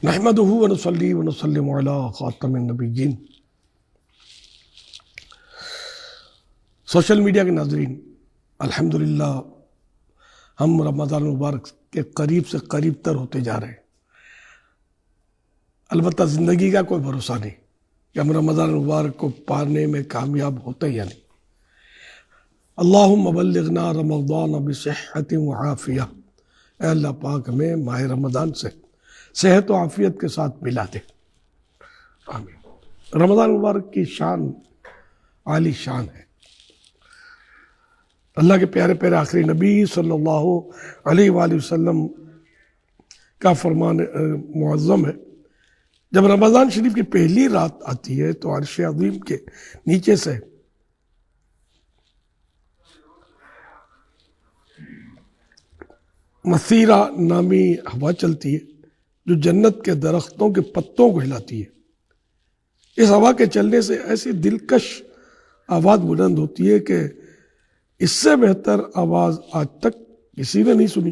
نحمدہ ونصلی ونسلم علی خاتم النبیین۔ Social media کے ناظرین، الحمدللہ ہم رمضان المبارک کے قریب سے قریب تر ہوتے جا رہے ہیں۔ البتہ زندگی کا کوئی بھروسہ نہیں کہ ہم رمضان المبارک کو پانے میں کامیاب ہوتے یا نہیں۔ اللہم بلغنا رمضان بصحت وعافیہ، اے اللہ پاک ہمیں ماہ رمضان سے صحت و عافیت کے ساتھ ملا دے، آمین۔ رمضان المبارک کی شان عالی شان ہے۔ اللہ کے پیارے پیارے آخری نبی صلی اللہ علیہ وآلہ وسلم کا فرمان معظم ہے، جب رمضان شریف کی پہلی رات آتی ہے تو عرش عظیم کے نیچے سے مسیرہ نامی ہوا چلتی ہے جو جنت کے درختوں کے پتوں کو ہلاتی ہے۔ اس ہوا کے چلنے سے ایسی دلکش آواز بلند ہوتی ہے کہ اس سے بہتر آواز آج تک کسی نے نہیں سنی۔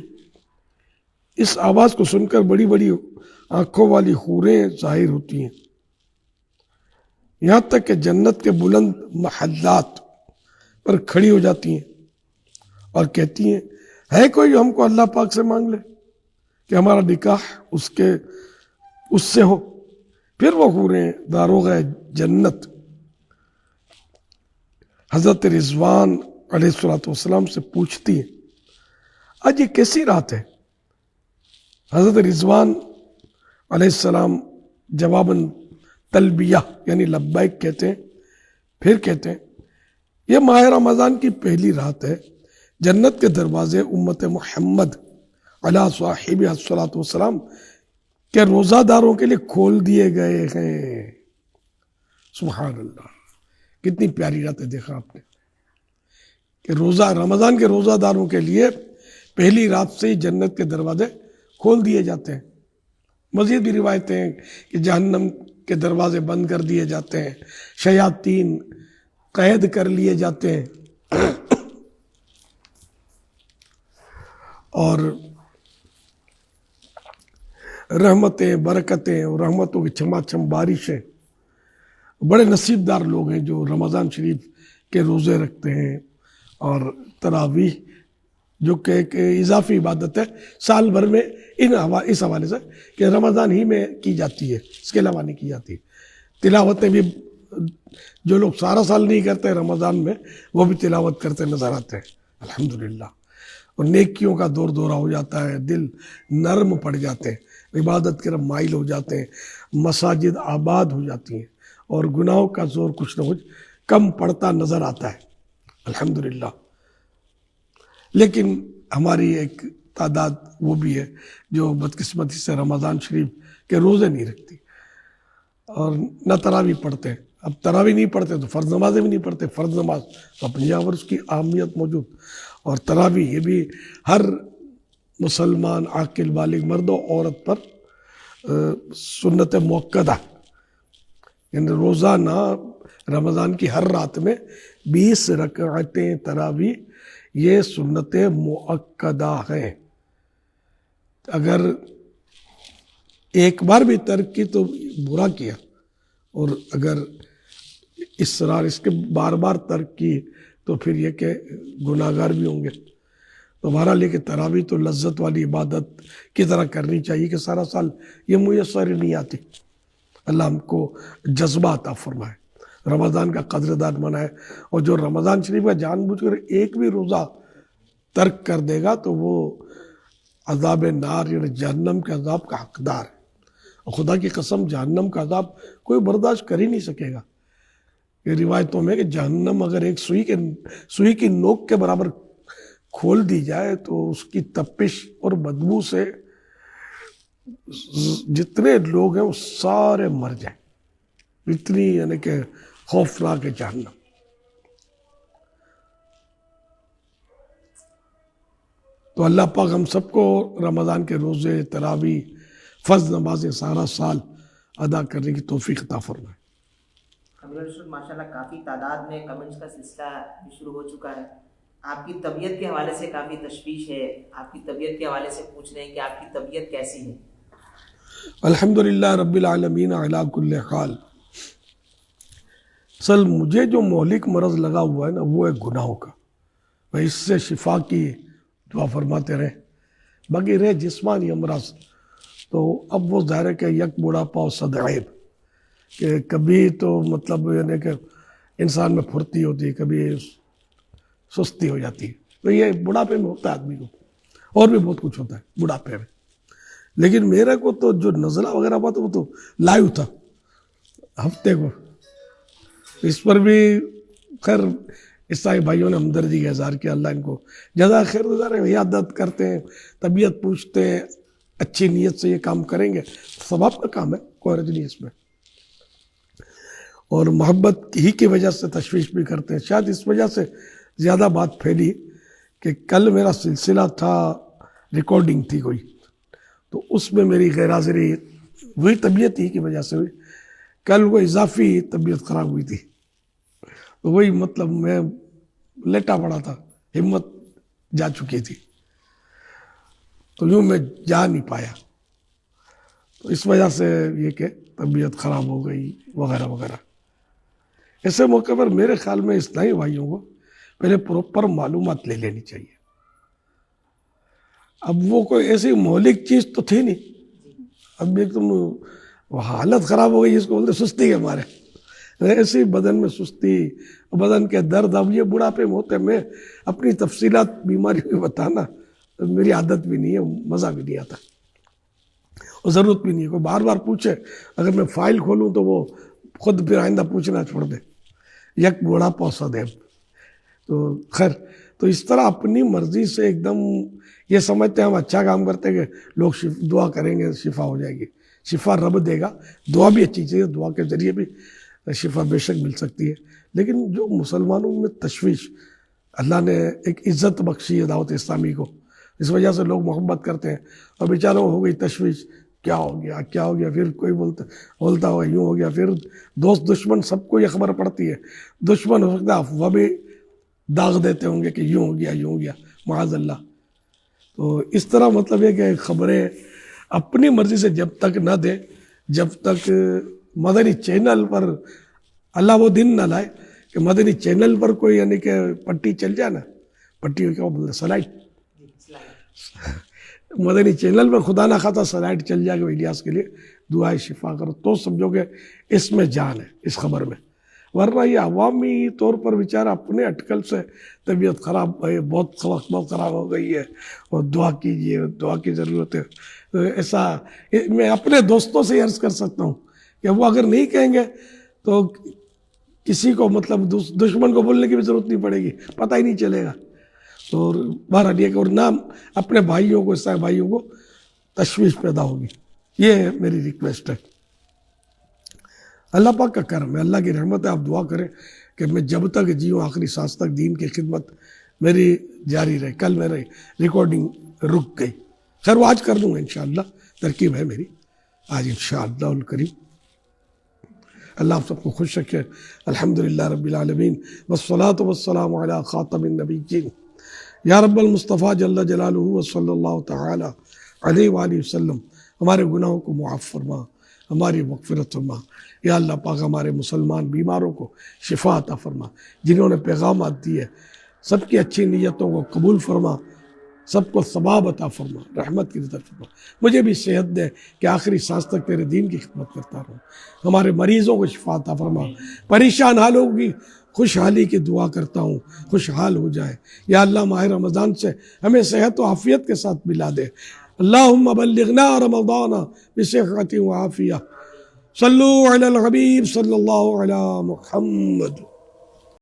اس آواز کو سن کر بڑی بڑی آنکھوں والی حوریں ظاہر ہوتی ہیں، یہاں تک کہ جنت کے بلند محلات پر کھڑی ہو جاتی ہیں اور کہتی ہیں، ہے کوئی جو ہم کو اللہ پاک سے مانگ لے کہ ہمارا نکاح اس سے ہو۔ پھر وہ حوریں داروغ جنت حضرت رضوان علیہ السلام سے پوچھتی ہیں، آج یہ کیسی رات ہے؟ حضرت رضوان علیہ السلام جواباً تلبیہ یعنی لبیک کہتے ہیں، پھر کہتے ہیں، یہ ماہ رمضان کی پہلی رات ہے، جنت کے دروازے امت محمد علیہ صاحب الصلاۃ والسلام کے روزہ داروں کے لیے کھول دیے گئے ہیں۔ سبحان اللہ، کتنی پیاری رات ہے، دیکھا آپ نے کہ رمضان کے روزہ داروں کے لیے پہلی رات سے ہی جنت کے دروازے کھول دیے جاتے ہیں۔ مزید بھی روایتیں ہیں کہ جہنم کے دروازے بند کر دیے جاتے ہیں، شیاطین قید کر لیے جاتے ہیں، اور رحمتیں برکتیں اور رحمتوں کی چھما چھم بارشیں۔ بڑے نصیب دار لوگ ہیں جو رمضان شریف کے روزے رکھتے ہیں، اور تراویح جو کہ ایک اضافی عبادت ہے سال بھر میں اس حوالے سے کہ رمضان ہی میں کی جاتی ہے، اس کے علاوہ نہیں کی جاتی۔ تلاوتیں بھی جو لوگ سارا سال نہیں کرتے رمضان میں، وہ بھی تلاوت کرتے نظر آتے ہیں، الحمدللہ۔ اور نیکیوں کا دور دورہ ہو جاتا ہے، دل نرم پڑ جاتے ہیں، عبادت کی طرف مائل ہو جاتے ہیں، مساجد آباد ہو جاتی ہیں، اور گناہوں کا زور کچھ نہ کچھ کم پڑتا نظر آتا ہے، الحمدللہ۔ لیکن ہماری ایک تعداد وہ بھی ہے جو بدقسمتی سے رمضان شریف کے روزے نہیں رکھتی اور نہ تراویح پڑھتے ہیں۔ اب تراویح نہیں پڑھتے تو فرض نمازیں بھی نہیں پڑھتے، فرض نماز تو اپنی جگہ پر اس کی اہمیت موجود، اور تراویح یہ بھی ہر مسلمان عاقل بالغ مرد و عورت پر سنت مؤکدہ، یعنی روزانہ رمضان کی ہر رات میں 20 رکعتیں تراویح یہ سنت مؤکدہ ہیں۔ اگر ایک بار بھی ترک کی تو برا کیا، اور اگر اصرار اس کے بار بار ترک کی تو پھر یہ کہ گناہگار بھی ہوں گے۔ تو بہرحال یہ کہ تراویح تو لذت والی عبادت کی طرح کرنی چاہیے کہ سارا سال یہ میسر نہیں آتی۔ اللہ ہم کو جذبہ عطا فرمائے، رمضان کا قدردان بنائے، اور جو رمضان شریف کا جان بوجھ کر ایک بھی روزہ ترک کر دے گا تو وہ عذاب نار یعنی جہنم کے عذاب کا حقدار ہے، اور خدا کی قسم جہنم کا عذاب کوئی برداشت کر ہی نہیں سکے گا۔ یہ روایتوں میں کہ جہنم اگر ایک سوئی کی نوک کے برابر کھول دی جائے تو اس کی تپش اور بدبو سے جتنے لوگ ہیں وہ سارے مر جائیں، اتنی یعنی کہ خوفناک ہے جہنم۔ تو اللہ پاک ہم سب کو رمضان کے روزے، تراویح، فرض نمازیں سارا سال ادا کرنے کی توفیق عطا فرمائے۔ ماشاءاللہ کافی تعداد میں کمنٹس کا سلسلہ بھی شروع ہو چکا ہے۔ آپ کی طبیعت کے حوالے سے کافی تشویش ہے، آپ کی طبیعت کے حوالے سے پوچھ رہے ہیں کہ آپ کی طبیعت کیسی ہے؟ الحمدللہ رب العالمین علی کل حال. اصل مجھے جو مہلک مرض لگا ہوا ہے نا وہ ہے گناہوں کا. بھائی اس سے شفا کی دعا فرماتے رہے. باقی رہے جسمانی امراض تو اب وہ ظاہر ہے کہ یک بڑھاپا و صد عیب، کہ کبھی تو مطلب یعنی کہ انسان میں پھرتی ہوتی ہے، کبھی سستی ہو جاتی ہے. تو یہ بڑھاپے میں ہوتا ہے آدمی کو، اور بھی بہت کچھ ہوتا ہے بڑھاپے میں. لیکن میرے کو تو جو نزلہ وغیرہ ہوا تھا وہ تو لائیو تھا ہفتے کو. اس پر بھی خیر عیسائی بھائیوں نے ہمدردی کا اظہار کیا، اللہ ان کو جزا خیر گزار ہے. عیادت کرتے ہیں، طبیعت پوچھتے ہیں، اچھی نیت سے یہ کام کریں گے، ثواب کا کام ہے، کوئی حرج نہیں اس میں. اور محبت ہی کی وجہ سے تشویش بھی کرتے ہیں. شاید اس وجہ سے زیادہ بات پھیلی کہ کل میرا سلسلہ تھا، ریکارڈنگ تھی کوئی، تو اس میں میری غیر حاضری وہی طبیعت ہی کی وجہ سے ہوئی. کل وہ اضافی طبیعت خراب ہوئی تھی، تو وہی مطلب میں لیٹا پڑا تھا، ہمت جا چکی تھی، تو یوں میں جا نہیں پایا. تو اس وجہ سے یہ کہ طبیعت خراب ہو گئی وغیرہ وغیرہ. ایسے موقع پر میرے خیال میں اسلامی بھائیوں کو پہلے پراپر معلومات لے لینی چاہیے. اب وہ کوئی ایسی مہلک چیز تو تھی نہیں، اب ایک دم حالت خراب ہو گئی، اس کو بولتے سستی کے مارے. ایسی بدن میں سستی، بدن کے درد، اب یہ بڑھاپے میں ہوتے. میں اپنی تفصیلات بیماری کو بتانا میری عادت بھی نہیں ہے، مزہ بھی نہیں آتا، اور ضرورت بھی نہیں ہے. کوئی بار بار پوچھے، اگر میں فائل کھولوں تو وہ خود پھر آئندہ پوچھنا چھوڑ دے. یک بڑھاپا صد عیب. تو خیر، تو اس طرح اپنی مرضی سے ایک دم یہ سمجھتے ہیں ہم اچھا کام کرتے ہیں کہ لوگ دعا کریں گے شفا ہو جائے گی. شفا رب دے گا، دعا بھی اچھی چیز ہے، دعا کے ذریعے بھی شفا بے شک مل سکتی ہے. لیکن جو مسلمانوں میں تشویش، اللہ نے ایک عزت بخشی ہے دعوت اسلامی کو، اس وجہ سے لوگ محبت کرتے ہیں. اور بیچاروں ہو گئی تشویش، کیا ہو گیا کیا ہو گیا، پھر کوئی بولتا ہوا یوں ہو گیا. پھر دوست دشمن سب کو یہ خبر پڑتی ہے. دشمن ہو سکتا ہے وہ بھی داغ دیتے ہوں گے کہ یوں ہو گیا معاذ اللہ. تو اس طرح مطلب ہے کہ خبریں اپنی مرضی سے جب تک نہ دے، جب تک مدنی چینل پر اللہ وہ دن نہ لائے کہ مدنی چینل پر کوئی یعنی کہ پٹی چل جائے نا، پٹی کیا بولتے سلائٹ، مدنی چینل پر خدا نہ خواستہ سلائٹ چل جائے گا الیاس کے لیے دعائے شفا کرو، تو سمجھو کہ اس میں جان ہے اس خبر میں. ورنہ یہ عوامی طور پر بیچارہ اپنے اٹکل سے طبیعت خراب ہے، بہت خراب ہو گئی ہے اور دعا کیجیے، دعا کی ضرورت ہے. ایسا میں اپنے دوستوں سے عرض کر سکتا ہوں کہ وہ اگر نہیں کہیں گے تو کسی کو مطلب دشمن کو بولنے کی بھی ضرورت نہیں پڑے گی، پتہ ہی نہیں چلے گا. تو بہرحال یہ کہ اور نہ اپنے بھائیوں کو، عیسائی بھائیوں کو تشویش پیدا ہوگی. یہ میری ریکویسٹ ہے. اللہ پاک کا کرم ہے، اللہ کی رحمت ہے. آپ دعا کریں کہ میں جب تک جیوں آخری سانس تک دین کی خدمت میری جاری رہے. کل میری ریکارڈنگ رک گئی، خیر وہ آج کر دوں گا انشاءاللہ، ترکیب ہے میری آج انشاءاللہ الکریم. اللہ آپ سب کو خوش رکھے. الحمدللہ رب العالمین، والصلاة والسلام علی خاتم النبیین. یا رب المصطفیٰ جل جلالہ وصلی اللہ تعالی علیہ وآلہ وسلم ہمارے گناہوں کو معاف فرما، ہماری مغفرت فرما. یا اللہ پاک ہمارے مسلمان بیماروں کو شفا عطا فرما. جنہوں نے پیغامات دیے سب کی اچھی نیتوں کو قبول فرما، سب کو ثواب عطا فرما، رحمت کی نظر فرما. مجھے بھی صحت دے کہ آخری سانس تک تیرے دین کی خدمت کرتا رہوں. ہمارے مریضوں کو شفا عطا فرما. پریشان حالوں کی خوشحالی کی دعا کرتا ہوں، خوشحال ہو جائے. یا اللہ ماہ رمضان سے ہمیں صحت و عافیت کے ساتھ ملا دے. اللہم بلغنا رمضان بصحت و عافیہ. صلو علی الحبیب صلی اللہ علی محمد.